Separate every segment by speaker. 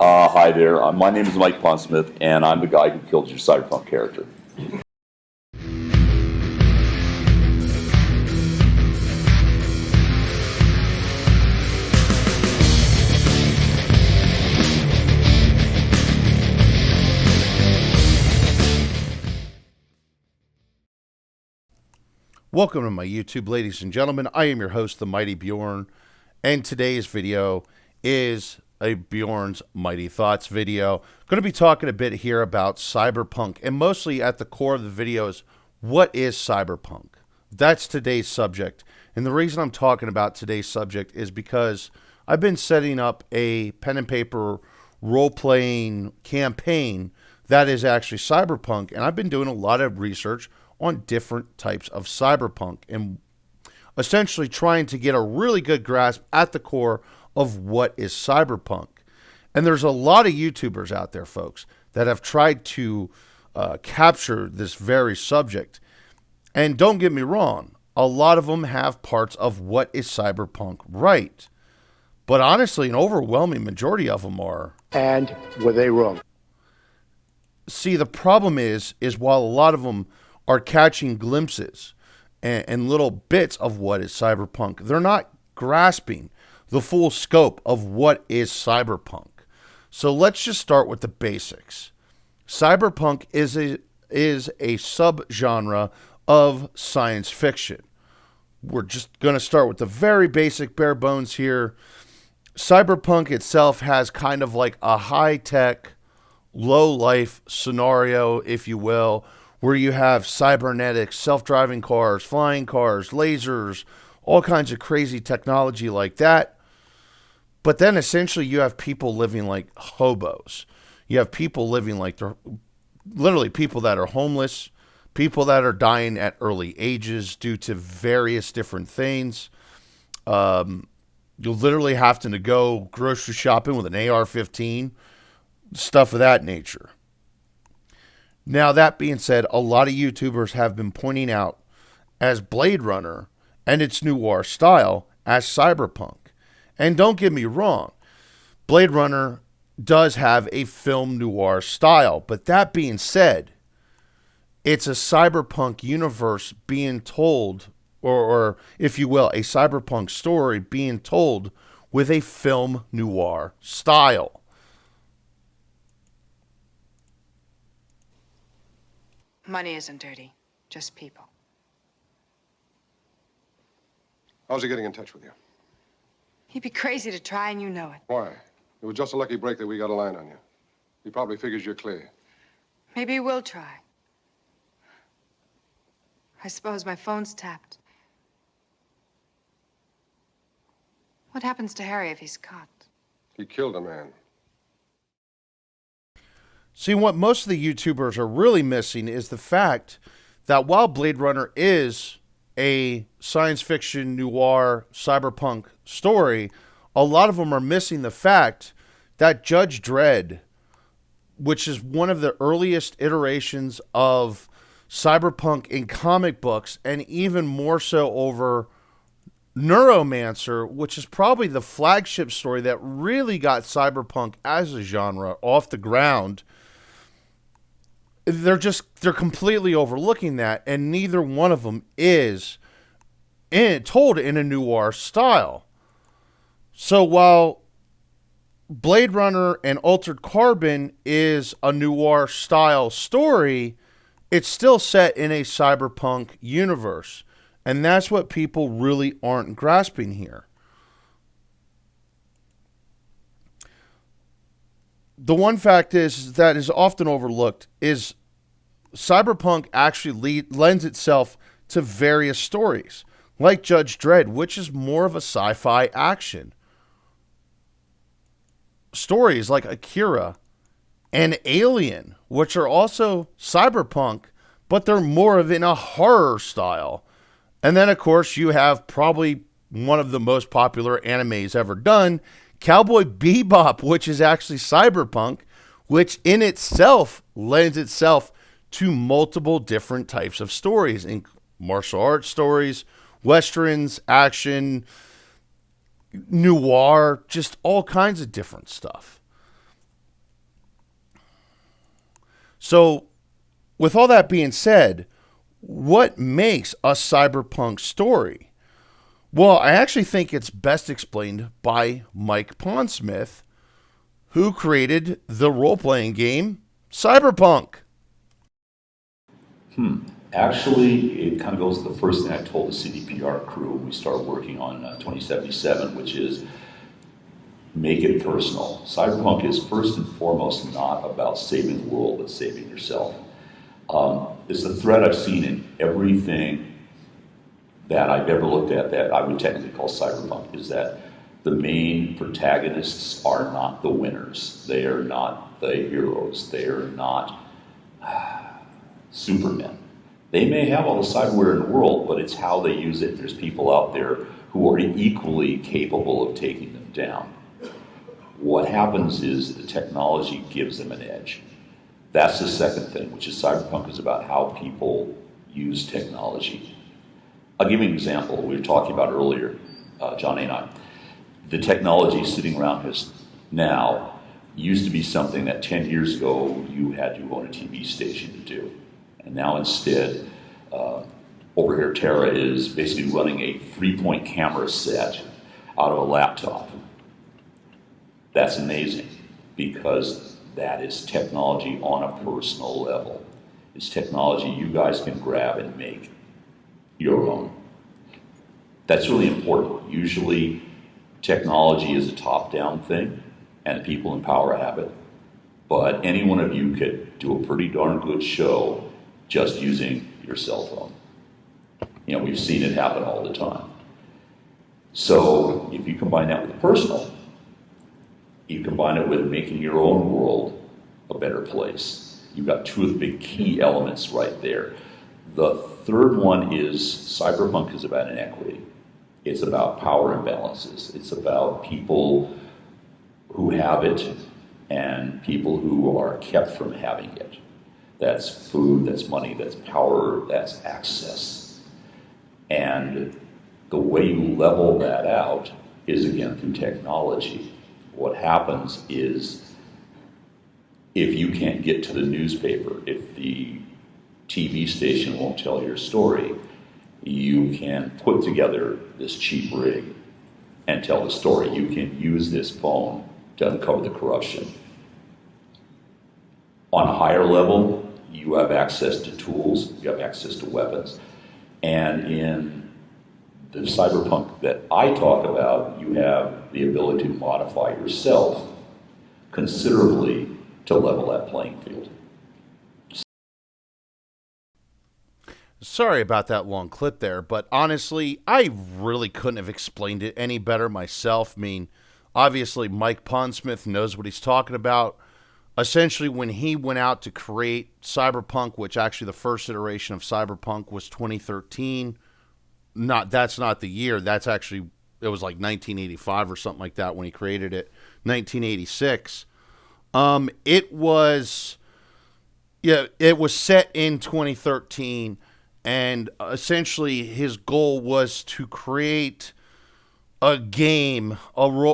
Speaker 1: Hi there. My name is Mike Pondsmith, and I'm the guy who killed your Cyberpunk character.
Speaker 2: Welcome to my YouTube, ladies and gentlemen. I am your host, the Mighty Bjorn, and today's video is a Bjorn's Mighty Thoughts video. Going to be talking a bit here about Cyberpunk, and mostly at the core of the video is, what is Cyberpunk? That's today's subject, and the reason I'm talking about today's subject is because I've been setting up a pen and paper role-playing campaign that is actually Cyberpunk, and I've been doing a lot of research on different types of cyberpunk and essentially trying to get a really good grasp at the core of what is cyberpunk. And there's a lot of YouTubers out there, folks, that have tried to capture this very subject. And don't get me wrong, a lot of them have parts of what is cyberpunk right. But honestly, an overwhelming majority of them are.
Speaker 3: And were they wrong?
Speaker 2: See, the problem is while a lot of them are catching glimpses and little bits of what is cyberpunk, they're not grasping the full scope of what is cyberpunk. So let's just start with the basics. Cyberpunk is a subgenre of science fiction. We're just going to start with the very basic bare bones here. Cyberpunk itself has kind of like a high-tech, low-life scenario, if you will, where you have cybernetics, self-driving cars, flying cars, lasers, all kinds of crazy technology like that. But then essentially you have people living like hobos. You have people living like they're literally people that are homeless, people that are dying at early ages due to various different things. You'll literally have to go grocery shopping with an AR-15, stuff of that nature. Now, that being said, a lot of YouTubers have been pointing out as Blade Runner and its noir style as cyberpunk. And don't get me wrong, Blade Runner does have a film noir style. But that being said, it's a cyberpunk universe being told, or if you will, a cyberpunk story being told with a film noir style.
Speaker 4: Money isn't dirty, just people.
Speaker 5: How's he getting in touch with you?
Speaker 4: He'd be crazy to try, and you know it.
Speaker 5: Why? It was just a lucky break that we got a line on you. He probably figures you're clear.
Speaker 4: Maybe he will try. I suppose my phone's tapped. What happens to Harry if he's caught?
Speaker 5: He killed a man.
Speaker 2: See, what most of the YouTubers are really missing is the fact that while Blade Runner is a science fiction noir cyberpunk story, a lot of them are missing the fact that Judge Dredd, which is one of the earliest iterations of cyberpunk in comic books, and even more so over Neuromancer, which is probably the flagship story that really got cyberpunk as a genre off the ground, they're completely overlooking that, and neither one of them is told in a noir style. So while Blade Runner and Altered Carbon is a noir style story, it's still set in a cyberpunk universe, and that's what people really aren't grasping here. The one fact is that is often overlooked is cyberpunk actually lends itself to various stories, like Judge Dredd, which is more of a sci-fi action. Stories like Akira and Alien, which are also cyberpunk, but they're more of in a horror style. And then, of course, you have probably one of the most popular animes ever done, Cowboy Bebop, which is actually cyberpunk, which in itself lends itself to multiple different types of stories, in martial arts stories, westerns, action, noir, just all kinds of different stuff. So, with all that being said, what makes a cyberpunk story? Well, I actually think it's best explained by Mike Pondsmith, who created the role-playing game Cyberpunk.
Speaker 1: Actually, it kind of goes to the first thing I told the CDPR crew when we started working on 2077, which is make it personal. Cyberpunk is first and foremost not about saving the world, but saving yourself. It's a thread I've seen in everything that I've ever looked at that I would technically call cyberpunk, is that the main protagonists are not the winners. They are not the heroes. They are not Supermen. They may have all the cyberware in the world, but it's how they use it. There's people out there who are equally capable of taking them down. What happens is the technology gives them an edge. That's the second thing, which is cyberpunk is about how people use technology. I'll give you an example we were talking about earlier, John and I. The technology sitting around us now used to be something that 10 years ago you had to own a TV station to do. And now instead, over here, Tara is basically running a 3-point camera set out of a laptop. That's amazing because that is technology on a personal level. It's technology you guys can grab and make your own. That's really important. Usually, technology is a top-down thing, and people in power have it. But any one of you could do a pretty darn good show just using your cell phone. You know, we've seen it happen all the time. So if you combine that with the personal, you combine it with making your own world a better place. You've got two of the big key elements right there. The third one is cyberpunk is about inequity. It's about power imbalances. It's about people who have it and people who are kept from having it. That's food, that's money, that's power, that's access. And the way you level that out is, again, through technology. What happens is if you can't get to the newspaper, if the TV station won't tell your story, you can put together this cheap rig and tell the story. You can use this phone to uncover the corruption. On a higher level, you have access to tools, you have access to weapons. And in the cyberpunk that I talk about, you have the ability to modify yourself considerably to level that playing field.
Speaker 2: Sorry about that long clip there, but honestly, I really couldn't have explained it any better myself. I mean, obviously, Mike Pondsmith knows what he's talking about. Essentially, when he went out to create Cyberpunk, which actually the first iteration of Cyberpunk was 2013. That's not the year. That's actually, it was like 1985 or something like that when he created it. 1986. It was set in 2013, and essentially his goal was to create a game,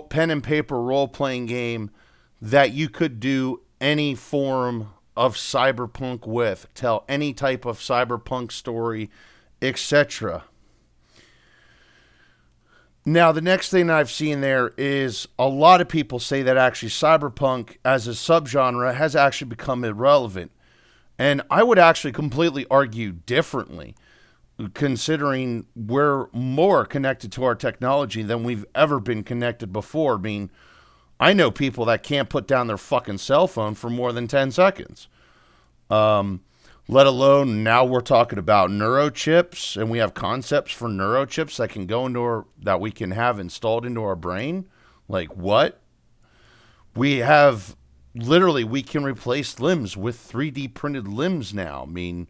Speaker 2: pen and paper role-playing game that you could do any form of cyberpunk with, tell any type of cyberpunk story, etc. Now, the next thing I've seen there is a lot of people say that actually cyberpunk as a subgenre has actually become irrelevant. And I would actually completely argue differently, considering we're more connected to our technology than we've ever been connected before. I mean, I know people that can't put down their fucking cell phone for more than 10 seconds. Let alone now we're talking about neurochips, and we have concepts for neurochips that can go into that we can have installed into our brain. Like what? We have literally, we can replace limbs with 3D printed limbs now. I mean,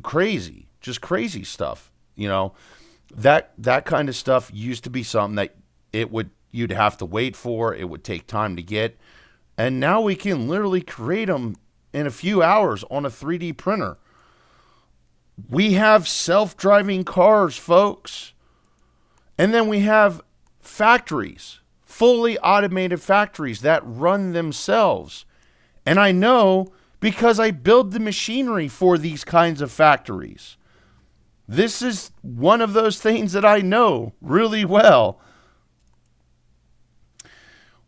Speaker 2: crazy, just crazy stuff. You know, that kind of stuff used to be something that you'd have to wait for. It would take time to get. And now we can literally create them in a few hours on a 3D printer. We have self-driving cars, folks. And then we have factories, fully automated factories that run themselves. And I know because I build the machinery for these kinds of factories. This is one of those things that I know really well.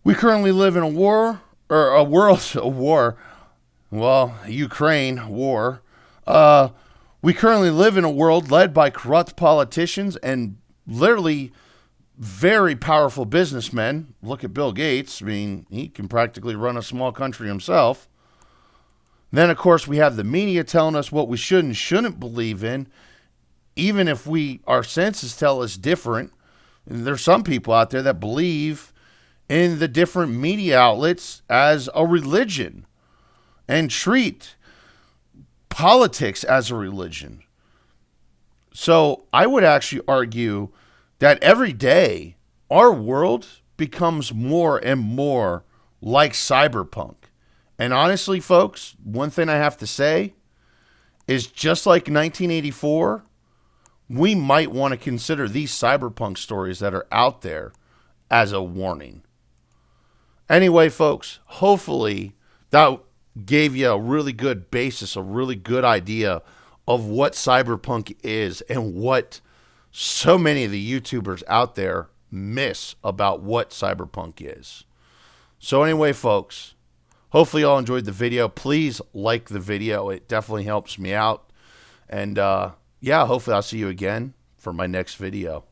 Speaker 2: We currently live in a war, or a world, a war. Well, Ukraine war. We currently live in a world led by corrupt politicians and literally very powerful businessmen. Look at Bill Gates. I mean, he can practically run a small country himself. Then, of course, we have the media telling us what we should and shouldn't believe in, even if our senses tell us different. And there's some people out there that believe in the different media outlets as a religion and treat politics as a religion. So I would actually argue that every day our world becomes more and more like Cyberpunk. And honestly, folks, one thing I have to say is just like 1984, we might want to consider these Cyberpunk stories that are out there as a warning. Anyway, folks, hopefully that gave you a really good basis, a really good idea of what Cyberpunk is and what so many of the YouTubers out there miss about what Cyberpunk is. So anyway, folks, hopefully you all enjoyed the video. Please like the video. It definitely helps me out. And yeah, hopefully I'll see you again for my next video.